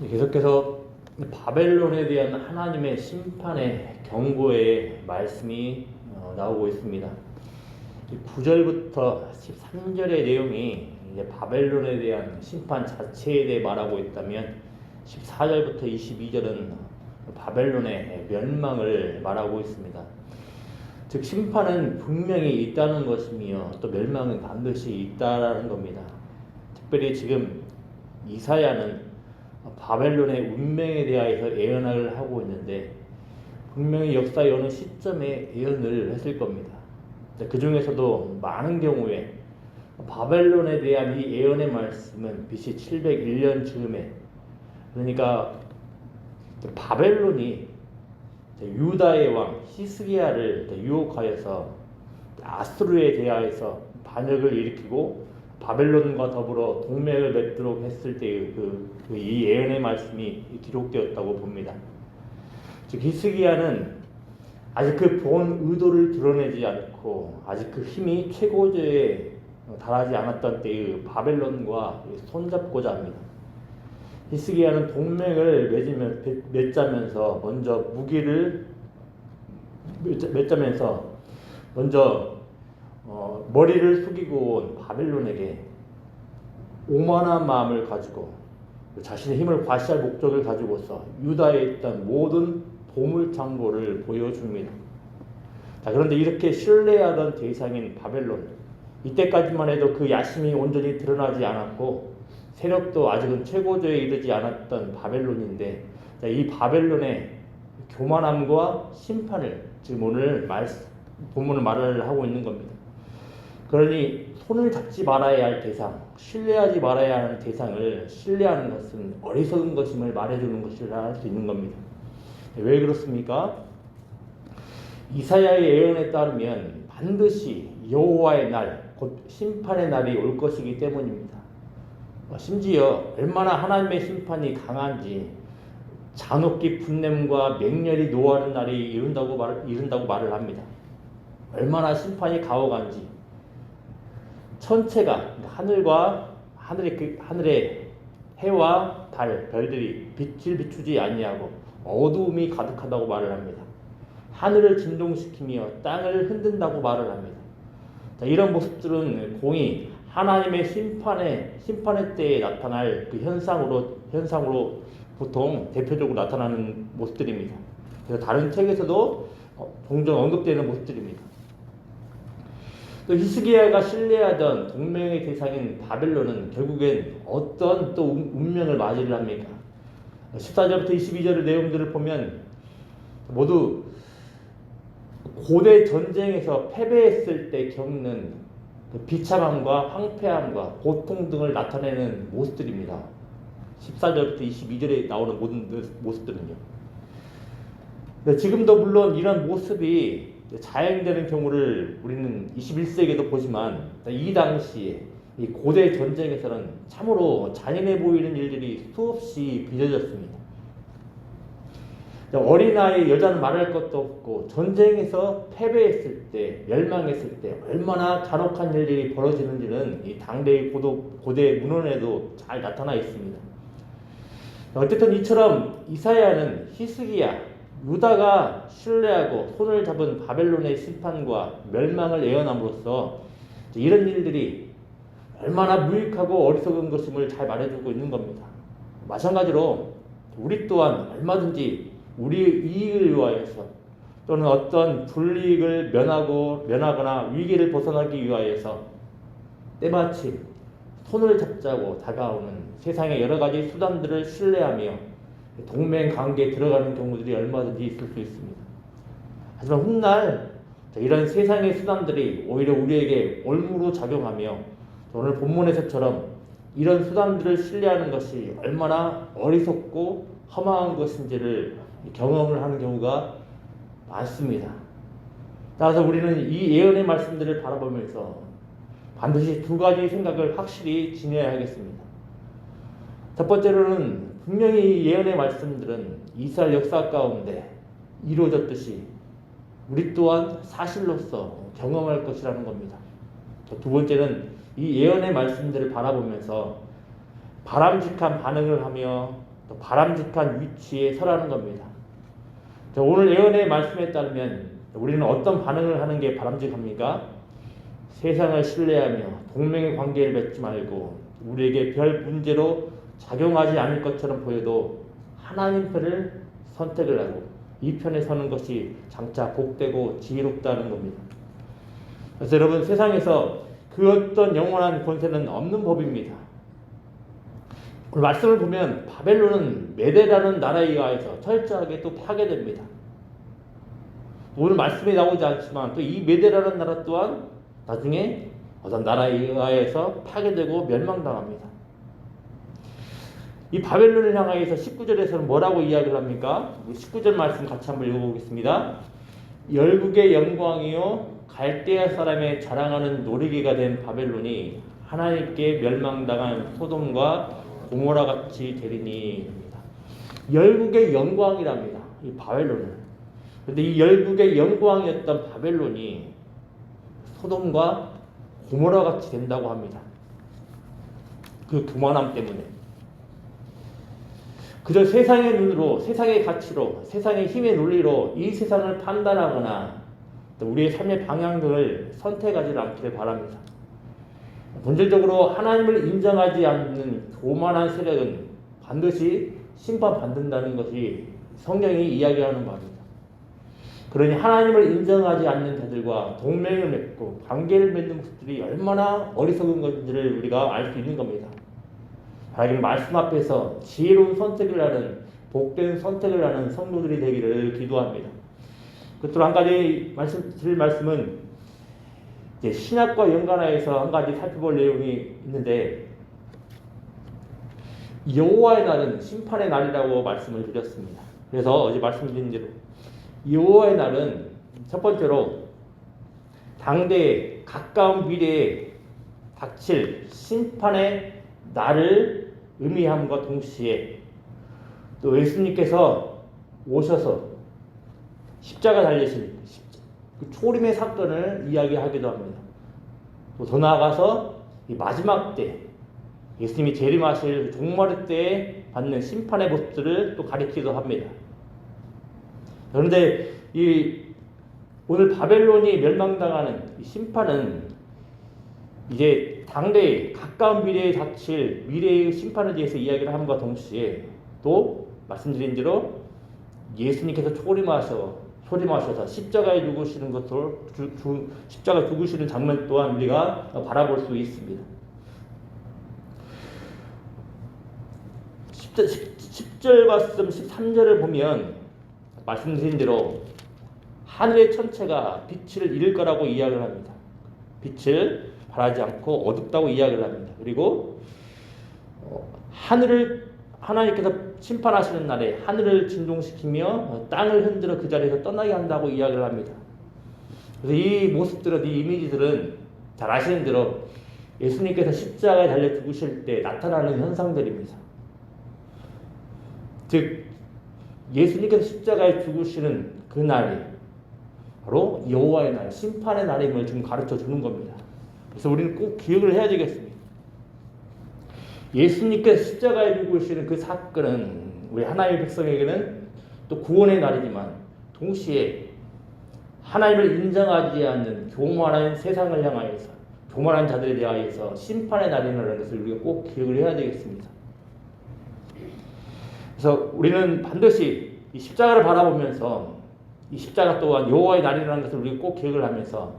계속해서 바벨론에 대한 하나님의 심판의 경고의 말씀이 나오고 있습니다. 9절부터 13절의 내용이 이제 바벨론에 대한 심판 자체에 대해 말하고 있다면 14절부터 22절은 바벨론의 멸망을 말하고 있습니다. 즉 심판은 분명히 있다는 것이며 또 멸망은 반드시 있다라는 겁니다. 특별히 지금 이사야는 바벨론의 운명에 대하여서 예언을 하고 있는데 분명히 역사의 어느 시점에 예언을 했을 겁니다. 그 중에서도 많은 경우에 바벨론에 대한 이 예언의 말씀은 BC 701년 즈음에, 그러니까 바벨론이 유다의 왕 히스기야를 유혹하여서 아수르에 대하여서 반역을 일으키고 바벨론과 더불어 동맹을 맺도록 했을 때의 이 예언의 말씀이 기록되었다고 봅니다. 즉 히스기야는 아직 그 본 의도를 드러내지 않고 아직 그 힘이 최고조에 달하지 않았던 때의 바벨론과 손잡고자 합니다. 히스기야는 동맹을 맺자면서 먼저 무기를 맺자면서 먼저 머리를 숙이고 온 바벨론에게 오만한 마음을 가지고 자신의 힘을 과시할 목적을 가지고서 유다에 있던 모든 보물창고를 보여줍니다. 자, 그런데 이렇게 신뢰하던 대상인 바벨론, 이때까지만 해도 그 야심이 온전히 드러나지 않았고 세력도 아직은 최고조에 이르지 않았던 바벨론인데, 자, 이 바벨론의 교만함과 심판을 지금 오늘 본문을 말을 하고 있는 겁니다. 그러니 손을 잡지 말아야 할 대상, 신뢰하지 말아야 하는 대상을 신뢰하는 것은 어리석은 것임을 말해주는 것이라 할 수 있는 겁니다. 왜 그렇습니까? 이사야의 예언에 따르면 반드시 여호와의 날, 곧 심판의 날이 올 것이기 때문입니다. 심지어 얼마나 하나님의 심판이 강한지 잔혹기 분냄과 맹렬히 노하는 날이 이른다고 말을 합니다. 얼마나 심판이 가혹한지 천체가 하늘의 해와 달, 별들이 빛을 비추지 아니하고 어두움이 가득하다고 말을 합니다. 하늘을 진동시키며 땅을 흔든다고 말을 합니다. 자, 이런 모습들은 공히 하나님의 심판의 때에 나타날 그 현상으로 보통 대표적으로 나타나는 모습들입니다. 그래서 다른 책에서도 종종 언급되는 모습들입니다. 또 히스기야가 신뢰하던 동맹의 대상인 바벨론은 결국엔 어떤 또 운명을 맞이를 합니까? 14절부터 22절의 내용들을 보면 모두 고대 전쟁에서 패배했을 때 겪는 비참함과 황폐함과 고통 등을 나타내는 모습들입니다. 14절부터 22절에 나오는 모든 모습들은요. 지금도 물론 이런 모습이 자행되는 경우를 우리는 21세기에도 보지만 이 당시에 이 고대 전쟁에서는 참으로 잔인해 보이는 일들이 수없이 빚어졌습니다. 어린아이 여자는 말할 것도 없고 전쟁에서 패배했을 때, 멸망했을 때 얼마나 잔혹한 일들이 벌어지는지는 이 당대의 고대 문헌에도 잘 나타나 있습니다. 어쨌든 이처럼 이사야는 히스기야, 유다가 신뢰하고 손을 잡은 바벨론의 심판과 멸망을 예언함으로써 이런 일들이 얼마나 무익하고 어리석은 것임을 잘 말해주고 있는 겁니다. 마찬가지로 우리 또한 얼마든지 우리의 이익을 위하여서 또는 어떤 불이익을 면하거나 위기를 벗어나기 위하여서 때마침 손을 잡자고 다가오는 세상의 여러 가지 수단들을 신뢰하며 동맹 관계에 들어가는 경우들이 얼마든지 있을 수 있습니다. 하지만 훗날 이런 세상의 수단들이 오히려 우리에게 올무로 작용하며 오늘 본문에서처럼 이런 수단들을 신뢰하는 것이 얼마나 어리석고 허망한 것인지를 경험을 하는 경우가 많습니다. 따라서 우리는 이 예언의 말씀들을 바라보면서 반드시 두 가지 생각을 확실히 지녀야 하겠습니다. 첫 번째로는 분명히 예언의 말씀들은 이스라엘 역사 가운데 이루어졌듯이 우리 또한 사실로서 경험할 것이라는 겁니다. 두 번째는 이 예언의 말씀들을 바라보면서 바람직한 반응을 하며 또 바람직한 위치에 서라는 겁니다. 자, 오늘 예언의 말씀에 따르면 우리는 어떤 반응을 하는 게 바람직합니까? 세상을 신뢰하며 동맹의 관계를 맺지 말고 우리에게 별 문제로 작용하지 않을 것처럼 보여도 하나님 편을 선택을 하고 이 편에 서는 것이 장차 복되고 지혜롭다는 겁니다. 그래서 여러분, 세상에서 그 어떤 영원한 권세는 없는 법입니다. 오늘 말씀을 보면 바벨론은 메대라는 나라에 의해서 철저하게 또 파괴됩니다. 오늘 말씀에 나오지 않지만 또 이 메대라는 나라 또한 나중에 어떤 나라에 의해서 파괴되고 멸망당합니다. 이 바벨론을 향하여서 19절에서는 뭐라고 이야기를 합니까? 19절 말씀 같이 한번 읽어보겠습니다. 열국의 영광이요 갈대아 사람의 자랑하는 노리개가 된 바벨론이 하나님께 멸망당한 소돔과 고모라 같이 되리니. 열국의 영광이랍니다. 이 바벨론은. 그런데 이 열국의 영광이었던 바벨론이 소돔과 고모라 같이 된다고 합니다. 그 교만함 때문에. 그저 세상의 눈으로, 세상의 가치로, 세상의 힘의 논리로 이 세상을 판단하거나 우리의 삶의 방향을 선택하지 않기를 바랍니다. 본질적으로 하나님을 인정하지 않는 교만한 세력은 반드시 심판받는다는 것이 성경이 이야기하는 바입니다. 그러니 하나님을 인정하지 않는 자들과 동맹을 맺고 관계를 맺는 모습들이 얼마나 어리석은 건지를 우리가 알 수 있는 겁니다. 하나님 말씀 앞에서 지혜로운 선택을 하는, 복된 선택을 하는 성도들이 되기를 기도합니다. 끝으로 한 가지 드릴 말씀은 이제 신약과 연관하여서 한 가지 살펴볼 내용이 있는데, 여호와의 날은 심판의 날이라고 말씀을 드렸습니다. 그래서 어제 말씀드린 대로 여호와의 날은 첫 번째로 당대에 가까운 미래에 닥칠 심판의 날을 의미함과 동시에 또 예수님께서 오셔서 십자가 달리신 그 초림의 사건을 이야기하기도 합니다. 또 더 나아가서 이 마지막 때 예수님이 재림하실 종말의 때에 받는 심판의 모습들을 또 가리키기도 합니다. 그런데 이 오늘 바벨론이 멸망당하는 이 심판은 이제 당대에 가까운 미래에 닥칠 미래의 심판에 대해서 이야기를 함과 동시에 또 말씀드린 대로 예수님께서 초림하셔서 십자가에 죽으시는 것을 십자가에 죽으시는 장면 또한 우리가 바라볼 수 있습니다. 10절 말씀 13절을 보면 말씀드린 대로 하늘의 천체가 빛을 잃을 거라고 이야기를 합니다. 빛을 발하지 않고 어둡다고 이야기를 합니다. 그리고 하늘을 하나님께서 심판하시는 날에 하늘을 진동시키며 땅을 흔들어 그 자리에서 떠나게 한다고 이야기를 합니다. 그래서 이 모습들은, 이 이미지들은 잘 아시는 대로 예수님께서 십자가에 달려 죽으실 때 나타나는 현상들입니다. 즉 예수님께서 십자가에 죽으시는 그 날이 바로 여호와의 날, 심판의 날임을 지금 가르쳐 주는 겁니다. 그래서 우리는 꼭 기억을 해야 되겠습니다. 예수님께서 십자가에 죽으시는 그 사건은 우리 하나님의 백성에게는 또 구원의 날이지만 동시에 하나님을 인정하지 않는 교만한 세상을 향하여서, 교만한 자들에 대하여서 심판의 날이라는 것을 우리가 꼭 기억을 해야 되겠습니다. 그래서 우리는 반드시 이 십자가를 바라보면서 이 십자가 또한 여호와의 날이라는 것을 우리가 꼭 기억을 하면서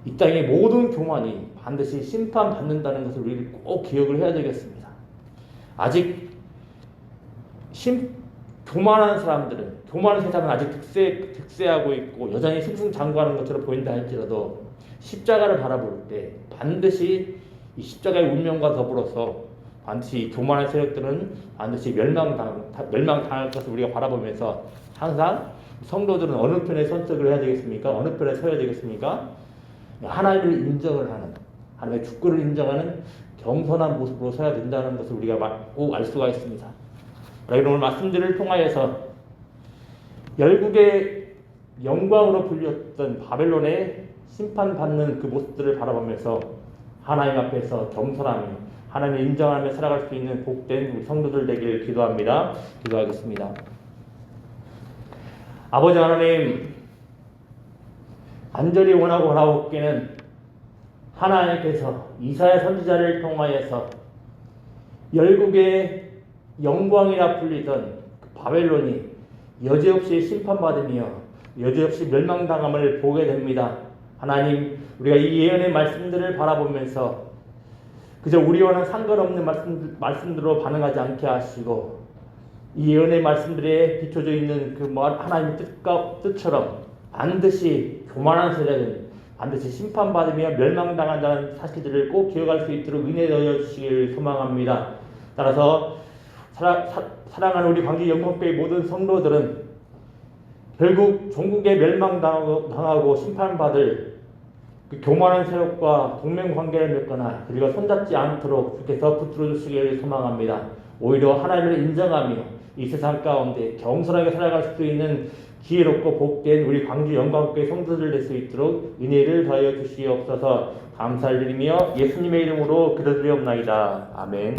이 땅의 모든 교만이 반드시 심판받는다는 것을 우리가 꼭 기억을 해야 되겠습니다. 아직 교만한 사람들은, 교만한 세상은 아직 득세하고 있고 여전히 승승장구하는 것처럼 보인다 할지라도 십자가를 바라볼 때 반드시 이 십자가의 운명과 더불어서 반드시 교만한 세력들은 반드시 멸망당할 것을 우리가 바라보면서 항상 성도들은 어느 편에 선택을 해야 되겠습니까? 어느 편에 서야 되겠습니까? 하나님을 인정을 하는, 하나님의 주권을 인정하는 겸손한 모습으로 서야 된다는 것을 우리가 꼭 알 수가 있습니다. 오늘 말씀들을 통하여서 열국의 영광으로 불렸던 바벨론의 심판받는 그 모습들을 바라보면서 하나님 앞에서 겸손하며 하나님을 인정하며 살아갈 수 있는 복된 우리 성도들 되기를 기도합니다. 기도하겠습니다. 아버지 하나님, 간절히 원하고 바라옵기는 하나님께서 이사야 선지자를 통하여서 열국의 영광이라 불리던 바벨론이 여지없이 심판받으며 여지없이 멸망당함을 보게 됩니다. 하나님, 우리가 이 예언의 말씀들을 바라보면서 그저 우리와는 상관없는 말씀들로 반응하지 않게 하시고 이 예언의 말씀들에 비춰져 있는 그 하나님의 뜻처럼 반드시 교만한 세력은 반드시 심판받으며 멸망당한다는 사실들을 꼭 기억할 수 있도록 은혜 넣어 주시길 소망합니다. 따라서 사랑하는 우리 광주 영광교회 모든 성도들은 결국 종국에 멸망당하고 심판받을 그 교만한 세력과 동맹관계를 맺거나 그리고 손잡지 않도록 주께서 붙들어 주시기를 소망합니다. 오히려 하나님을 인정하며 이 세상 가운데 겸손하게 살아갈 수 있는 지혜롭고 복된 우리 광주 영광교회 성도들 될 수 있도록 은혜를 더하여 주시옵소서. 감사를 드리며 예수님의 이름으로 기도드리옵나이다. 아멘.